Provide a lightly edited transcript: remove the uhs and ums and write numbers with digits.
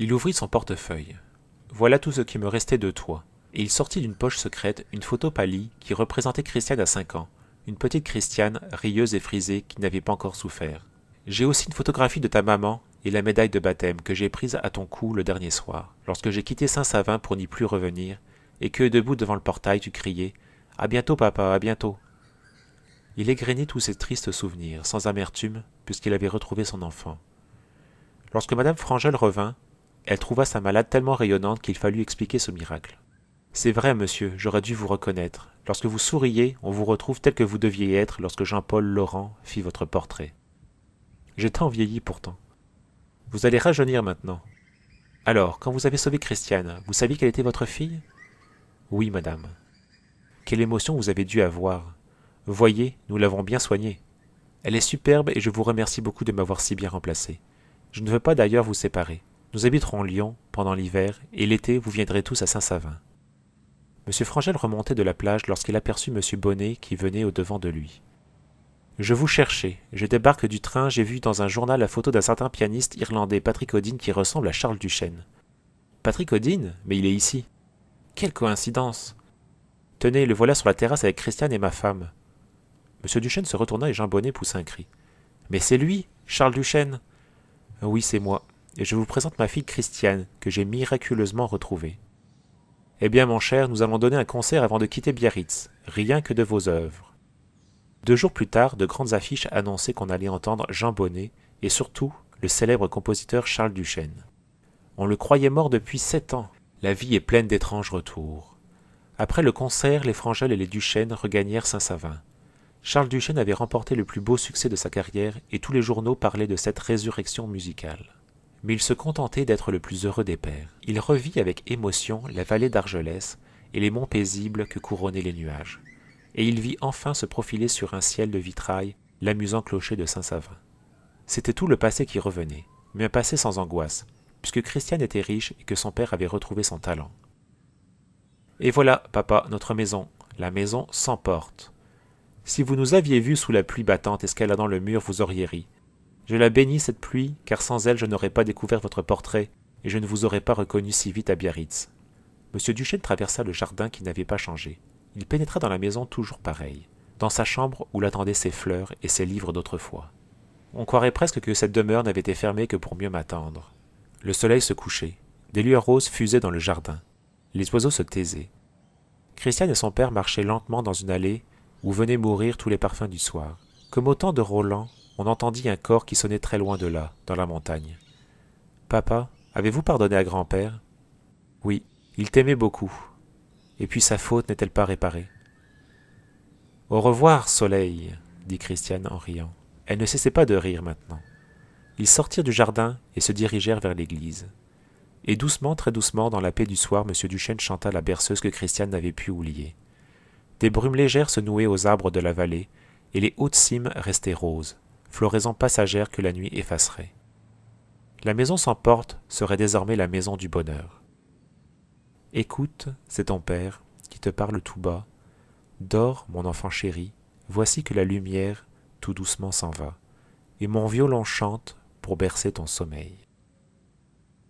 Il ouvrit son portefeuille. Voilà tout ce qui me restait de toi. Et il sortit d'une poche secrète une photo pâlie qui représentait Christiane à 5 ans, une petite Christiane, rieuse et frisée, qui n'avait pas encore souffert. J'ai aussi une photographie de ta maman et la médaille de baptême que j'ai prise à ton cou le dernier soir, lorsque j'ai quitté Saint-Savin pour n'y plus revenir, et que, debout devant le portail, tu criais « À bientôt, papa, à bientôt !» Il égrenait tous ces tristes souvenirs, sans amertume, puisqu'il avait retrouvé son enfant. Lorsque madame Frangel revint, elle trouva sa malade tellement rayonnante qu'il fallut expliquer ce miracle. C'est vrai, monsieur, j'aurais dû vous reconnaître. Lorsque vous souriez, on vous retrouve tel que vous deviez être lorsque Jean-Paul Laurent fit votre portrait. J'ai tant vieilli pourtant. Vous allez rajeunir maintenant. Alors, quand vous avez sauvé Christiane, vous saviez qu'elle était votre fille? Oui, madame. Quelle émotion vous avez dû avoir. Voyez, nous l'avons bien soignée. Elle est superbe et je vous remercie beaucoup de m'avoir si bien remplacé. Je ne veux pas d'ailleurs vous séparer. Nous habiterons Lyon pendant l'hiver et l'été vous viendrez tous à Saint-Savin. M. Frangel remontait de la plage lorsqu'il aperçut M. Bonnet qui venait au-devant de lui. Je vous cherchais. Je débarque du train, j'ai vu dans un journal la photo d'un certain pianiste irlandais, Patrick Odine, qui ressemble à Charles Duchesne. Patrick Odine? Mais il est ici. Quelle coïncidence! Tenez, le voilà sur la terrasse avec Christiane et ma femme. M. Duchesne se retourna et Jean Bonnet poussa un cri. Mais c'est lui, Charles Duchesne! Oui, c'est moi, et je vous présente ma fille Christiane, que j'ai miraculeusement retrouvée. Eh bien, mon cher, nous allons donner un concert avant de quitter Biarritz, rien que de vos œuvres. 2 jours plus tard, de grandes affiches annonçaient qu'on allait entendre Jean Bonnet et surtout le célèbre compositeur Charles Duchesne. On le croyait mort depuis 7 ans. La vie est pleine d'étranges retours. Après le concert, les Frangel et les Duchesne regagnèrent Saint-Savin. Charles Duchesne avait remporté le plus beau succès de sa carrière et tous les journaux parlaient de cette résurrection musicale. Mais il se contentait d'être le plus heureux des pères. Il revit avec émotion la vallée d'Argelès et les monts paisibles que couronnaient les nuages. Et il vit enfin se profiler sur un ciel de vitrail l'amusant clocher de Saint-Savin. C'était tout le passé qui revenait, mais un passé sans angoisse, puisque Christiane était riche et que son père avait retrouvé son talent. Et voilà, papa, notre maison, la maison sans porte. Si vous nous aviez vus sous la pluie battante escaladant le mur, vous auriez ri. Je la bénis, cette pluie, car sans elle je n'aurais pas découvert votre portrait, et je ne vous aurais pas reconnu si vite à Biarritz. M. Duchesne traversa le jardin qui n'avait pas changé. Il pénétra dans la maison toujours pareille, dans sa chambre où l'attendaient ses fleurs et ses livres d'autrefois. On croirait presque que cette demeure n'avait été fermée que pour mieux m'attendre. Le soleil se couchait, des lueurs roses fusaient dans le jardin, les oiseaux se taisaient. Christiane et son père marchaient lentement dans une allée où venaient mourir tous les parfums du soir. Comme au temps de Roland, on entendit un cor qui sonnait très loin de là, dans la montagne. « Papa, avez-vous pardonné à grand-père ?»« Oui, il t'aimait beaucoup. Et puis sa faute n'est-elle pas réparée ?»« Au revoir, soleil, » dit Christiane en riant. Elle ne cessait pas de rire maintenant. Ils sortirent du jardin et se dirigèrent vers l'église. Et doucement, très doucement, dans la paix du soir, M. Duchesne chanta la berceuse que Christiane n'avait pu oublier. Des brumes légères se nouaient aux arbres de la vallée, et les hautes cimes restaient roses, floraison passagère que la nuit effacerait. La maison sans porte serait désormais la maison du bonheur. Écoute, c'est ton père, qui te parle tout bas. Dors, mon enfant chéri, voici que la lumière tout doucement s'en va, et mon violon chante pour bercer ton sommeil.